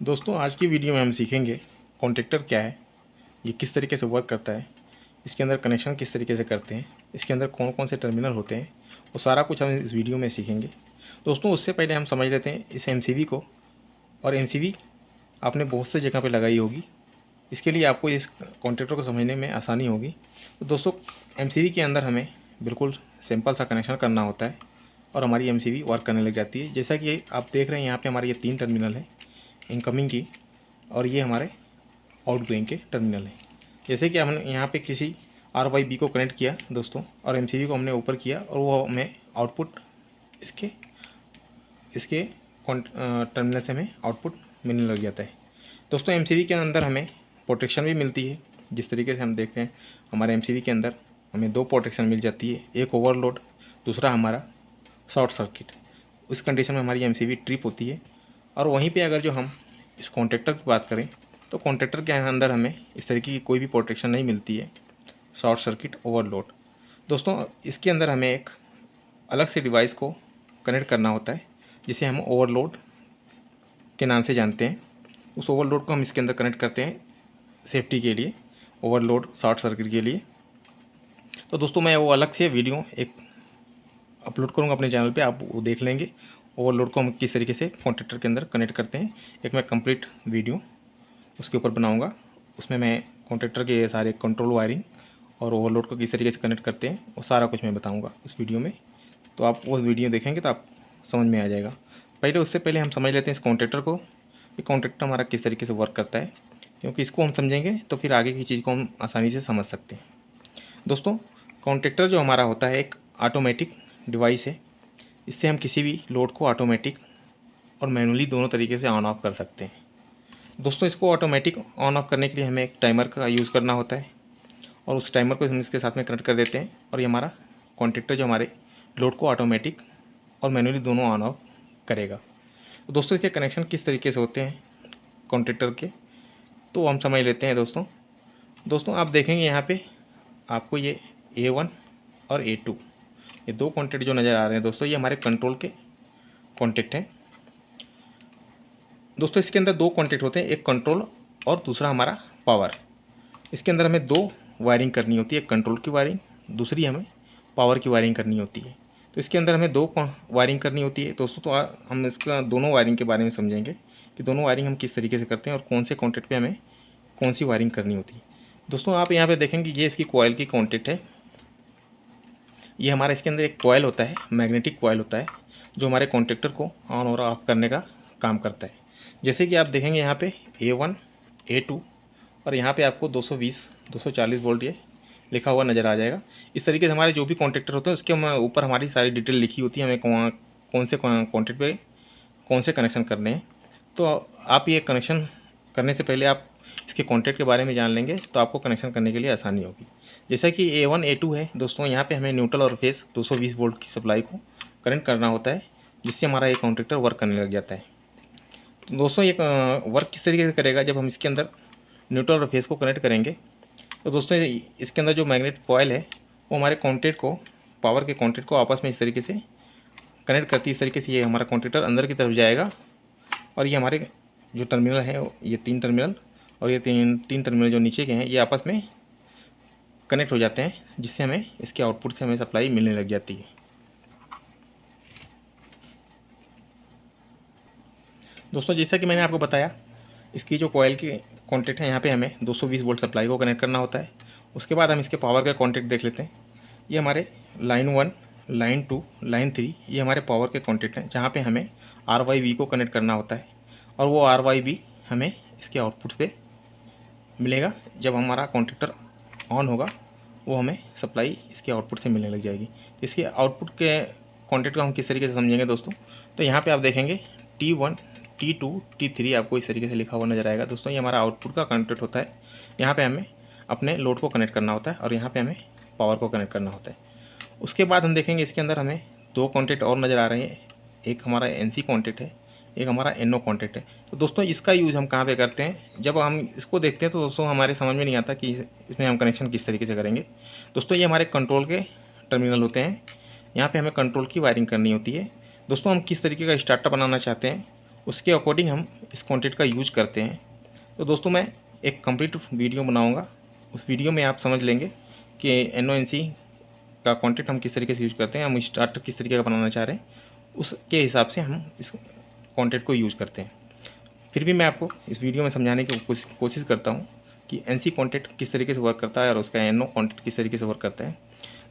दोस्तों आज की वीडियो में हम सीखेंगे कॉन्टैक्टर क्या है, ये किस तरीके से वर्क करता है, इसके अंदर कनेक्शन किस तरीके से करते हैं, इसके अंदर कौन कौन से टर्मिनल होते हैं, वो सारा कुछ हम इस वीडियो में सीखेंगे। दोस्तों उससे पहले हम समझ लेते हैं इस एमसीवी को। और एमसीवी आपने बहुत से जगह पे लगाई होगी, इसके लिए आपको इस कॉन्टैक्टर को समझने में आसानी होगी। तो दोस्तों एमसीवी के अंदर हमें बिल्कुल सिंपल सा कनेक्शन करना होता है और हमारी एमसीवी वर्क करने लग जाती है। जैसा कि आप देख रहे हैं यहाँ पे हमारे ये 3 टर्मिनल है इनकमिंग की, और ये हमारे आउटगोइंग के टर्मिनल हैं। जैसे कि हमने यहाँ पे किसी RYB को कनेक्ट किया दोस्तों, और एमसीवी को हमने ऊपर किया और वो हमें आउटपुट इसके इसके टर्मिनल से हमें आउटपुट मिलने लग जाता है। दोस्तों एमसीवी के अंदर हमें प्रोटेक्शन भी मिलती है। जिस तरीके से हम देखते हैं हमारे एमसीवी के अंदर हमें 2 प्रोटेक्शन मिल जाती है, एक ओवरलोड, दूसरा हमारा शॉर्ट सर्किट। उस कंडीशन में हमारी एमसीवी ट्रिप होती है। और वहीं पे अगर जो हम इस कॉन्टैक्टर की बात करें तो कॉन्टैक्टर के अंदर हमें इस तरीके की कोई भी प्रोटेक्शन नहीं मिलती है, शॉर्ट सर्किट, ओवरलोड। दोस्तों इसके अंदर हमें एक अलग से डिवाइस को कनेक्ट करना होता है जिसे हम ओवरलोड के नाम से जानते हैं। उस ओवरलोड को हम इसके अंदर कनेक्ट करते हैं सेफ्टी के लिए, ओवरलोड शॉर्ट सर्किट के लिए। तो दोस्तों मैं वो अलग से वीडियो एक अपलोड करूँगा अपने चैनल पे, आप वो देख लेंगे ओवरलोड को हम किस तरीके से कॉन्टैक्टर के अंदर कनेक्ट करते हैं। एक मैं कंप्लीट वीडियो उसके ऊपर बनाऊंगा, उसमें मैं कॉन्टैक्टर के सारे कंट्रोल वायरिंग और ओवरलोड को किस तरीके से कनेक्ट करते हैं वो सारा कुछ मैं बताऊंगा उस वीडियो में। तो आप वो वीडियो देखेंगे तो आप समझ में आ जाएगा। पहले उससे पहले हम समझ लेते हैं इस कॉन्टैक्टर को, कि कॉन्टैक्टर हमारा किस तरीके से वर्क करता है, क्योंकि इसको हम समझेंगे तो फिर आगे की चीज़ को हम आसानी से समझ सकते हैं। दोस्तों कॉन्टैक्टर जो हमारा होता है एक ऑटोमेटिक डिवाइस है। इससे हम किसी भी लोड को ऑटोमेटिक और मैनुअली दोनों तरीके से ऑन ऑफ कर सकते हैं। दोस्तों इसको ऑटोमेटिक ऑन ऑफ करने के लिए हमें एक टाइमर का यूज़ करना होता है, और उस टाइमर को हम इसके साथ में कनेक्ट कर देते हैं और ये हमारा कॉन्टैक्टर जो हमारे लोड को ऑटोमेटिक और मैनुअली दोनों ऑन ऑफ करेगा। तो दोस्तों इसके कनेक्शन किस तरीके से होते हैं कॉन्टैक्टर के, तो हम समझ लेते हैं। दोस्तों आप देखेंगे यहाँ पे आपको ये A1 और A2 ये 2 कॉन्टैक्ट जो नज़र आ रहे हैं दोस्तों, ये हमारे कंट्रोल के कॉन्टैक्ट हैं। दोस्तों इसके अंदर 2 कॉन्टैक्ट होते हैं, एक कंट्रोल और दूसरा हमारा पावर। इसके अंदर हमें 2 वायरिंग करनी होती है, एक कंट्रोल की वायरिंग, दूसरी हमें पावर की वायरिंग करनी होती है। तो इसके अंदर हमें 2 वायरिंग करनी होती है दोस्तों। तो हम इसका दोनों वायरिंग के बारे में समझेंगे कि दोनों वायरिंग हम किस तरीके से करते हैं और कौन से कॉन्टैक्ट पे हमें कौन सी वायरिंग करनी होती है। दोस्तों आप यहाँ पे देखेंगे ये इसकी कॉइल की कॉन्टैक्ट है। ये हमारा इसके अंदर एक कॉइल होता है, मैग्नेटिक कॉइल होता है, जो हमारे कॉन्टैक्टर को ऑन और ऑफ करने का काम करता है। जैसे कि आप देखेंगे यहाँ पे A1, A2 और यहाँ पे आपको 220 240 वोल्ट ये लिखा हुआ नज़र आ जाएगा। इस तरीके से हमारे जो भी कॉन्टैक्टर होते हैं उसके ऊपर हमारी सारी डिटेल लिखी होती है, हमें कौन से कॉन्टैक्ट पे कौन से कनेक्शन करने हैं। तो आप ये कनेक्शन करने से पहले आप इसके कॉन्टैक्ट के बारे में जान लेंगे तो आपको कनेक्शन करने के लिए आसानी होगी। जैसा कि A1 A2 है दोस्तों, यहाँ पे हमें न्यूट्रल और फेस 220 वोल्ट की सप्लाई को कनेक्ट करना होता है, जिससे हमारा ये कॉन्टैक्टर वर्क करने लग जाता है। तो दोस्तों ये वर्क किस तरीके से करेगा, जब हम इसके अंदर न्यूट्रल और फेस को कनेक्ट करेंगे तो दोस्तों इसके अंदर जो मैग्नेट कॉइल है वो हमारे कॉन्टैक्ट को, पावर के कॉन्टैक्ट को आपस में इस तरीके से कनेक्ट करती है। इस तरीके से ये हमारा कॉन्टैक्टर अंदर की तरफ जाएगा और ये हमारे जो टर्मिनल है ये 3 टर्मिनल और ये तीन टर्मिनल जो नीचे के हैं ये आपस में कनेक्ट हो जाते हैं, जिससे हमें इसके आउटपुट से हमें सप्लाई मिलने लग जाती है। दोस्तों जैसा कि मैंने आपको बताया, इसकी जो कॉइल की कॉन्टैक्ट है यहाँ पे हमें 220 वोल्ट सप्लाई को कनेक्ट करना होता है। उसके बाद हम इसके पावर का कॉन्टैक्ट देख लेते हैं। ये हमारे लाइन 1, लाइन 2, लाइन 3 ये हमारे पावर के कॉन्टैक्ट हैं, जहाँ पे हमें RYB को कनेक्ट करना होता है और वो RYB हमें इसके आउटपुट पे मिलेगा। जब हमारा कॉन्टैक्टर ऑन होगा वो हमें सप्लाई इसके आउटपुट से मिलने लग जाएगी। इसके आउटपुट के कॉन्टैक्ट को हम किस तरीके से समझेंगे दोस्तों, तो यहाँ पे आप देखेंगे T1, T2, T3 आपको इस तरीके से लिखा हुआ नज़र आएगा। दोस्तों ये हमारा आउटपुट का कॉन्टैक्ट होता है। यहाँ पे हमें अपने लोड को कनेक्ट करना होता है और यहाँ पे हमें पावर को कनेक्ट करना होता है। उसके बाद हम देखेंगे इसके अंदर हमें 2 कॉन्टैक्ट और नज़र आ रहे हैं, एक हमारा NC कॉन्टैक्ट है, एक हमारा NO कॉन्टैक्ट है। तो दोस्तों इसका यूज़ हम कहाँ पे करते हैं, जब हम इसको देखते हैं तो दोस्तों हमारे समझ में नहीं आता कि इसमें हम कनेक्शन किस तरीके से करेंगे। दोस्तों ये हमारे कंट्रोल के टर्मिनल होते हैं, यहाँ पे हमें कंट्रोल की वायरिंग करनी होती है। दोस्तों हम किस तरीके का स्टार्टर बनाना चाहते हैं उसके अकॉर्डिंग हम इस कॉन्टेंट का यूज करते हैं। तो दोस्तों मैं एक कंप्लीट वीडियो बनाऊंगा, उस वीडियो में आप समझ लेंगे कि NONC का कंटेंट हम किस तरीके से यूज़ करते हैं, हम स्टार्टर किस तरीके का बनाना चाह रहे हैं, उसके हिसाब से हम इस कंटेंट को यूज़ करते हैं। फिर भी मैं आपको इस वीडियो में समझाने की कोशिश करता हूँ कि NC कंटेंट किस तरीके से वर्क करता है और उसका NO कंटेंट किस तरीके से वर्क करता है।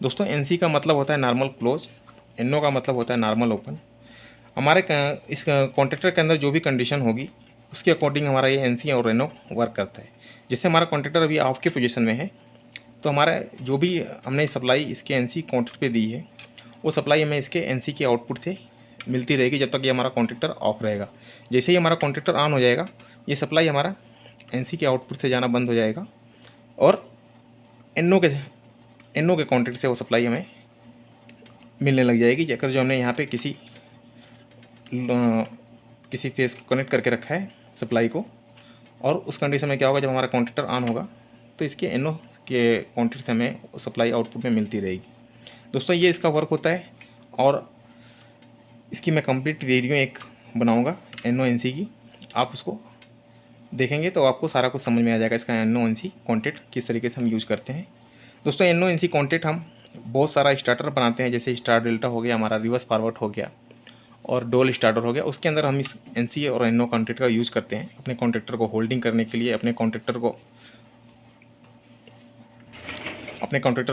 दोस्तों NC का मतलब होता है नॉर्मल क्लोज, NO का मतलब होता है नॉर्मल ओपन। हमारे इस कॉन्ट्रैक्टर के अंदर जो भी कंडीशन होगी उसके अकॉर्डिंग हमारा ये NC और NO वर्क करता है। जैसे हमारा कॉन्ट्रैक्टर अभी ऑफ के पोजीशन में है, तो हमारा जो भी हमने सप्लाई इसके NC कॉन्ट्रैक्ट पे दी है, वो सप्लाई हमें इसके NC के आउटपुट से मिलती रहेगी जब तक ये हमारा कॉन्ट्रैक्टर ऑफ रहेगा। जैसे ही हमारा कॉन्ट्रैक्टर ऑन हो जाएगा, ये सप्लाई हमारा NC के आउटपुट से जाना बंद हो जाएगा और NO के कॉन्ट्रैक्ट से वो सप्लाई हमें मिलने लग जाएगी। अगर जो हमने यहाँ पे किसी फेस को कनेक्ट करके रखा है सप्लाई को, और उस कंडीशन में क्या होगा, जब हमारा कॉन्ट्रैक्टर ऑन होगा तो इसके NO के कॉन्ट्रैक्ट से हमें सप्लाई आउटपुट में मिलती रहेगी। दोस्तों ये इसका वर्क होता है और इसकी मैं कंप्लीट वीडियो एक बनाऊंगा NONC की, आप उसको देखेंगे तो आपको सारा कुछ समझ में आ जाएगा इसका NONC कॉन्टेंट किस तरीके से हम यूज़ करते हैं। दोस्तों NONC कॉन्टेंट हम बहुत सारा स्टार्टर बनाते हैं, जैसे स्टार डेल्टा हो गया, हमारा रिवर्स फॉरवर्ड हो गया और डोल स्टार्टर हो गया। उसके अंदर हम इस NC और NO कॉन्टेंट का यूज़ करते हैं अपने कॉन्ट्रैक्टर को होल्डिंग करने के लिए, अपने कॉन्ट्रैक्टर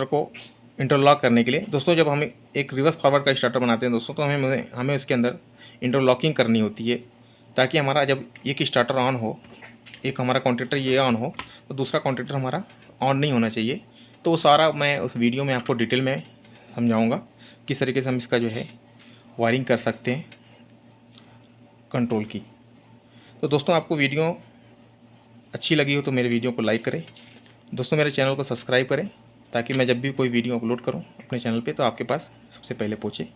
को इंटरलॉक करने के लिए। दोस्तों जब हम एक रिवर्स फॉरवर्ड का स्टार्टर बनाते हैं दोस्तों, तो हमें उसके अंदर इंटरलॉकिंग करनी होती है, ताकि हमारा जब एक स्टार्टर ऑन हो, एक हमारा कॉन्ट्रैक्टर ये ऑन हो, तो दूसरा कॉन्ट्रैक्टर हमारा ऑन नहीं होना चाहिए। तो वो सारा मैं उस वीडियो में आपको डिटेल में समझाऊंगा किस तरीके से हम इसका जो है वायरिंग कर सकते हैं कंट्रोल की। तो दोस्तों आपको वीडियो अच्छी लगी हो तो मेरे वीडियो को लाइक करें। दोस्तों मेरे चैनल को सब्सक्राइब करें, ताकि मैं जब भी कोई वीडियो अपलोड करूं अपने चैनल पे तो आपके पास सबसे पहले पहुंचे।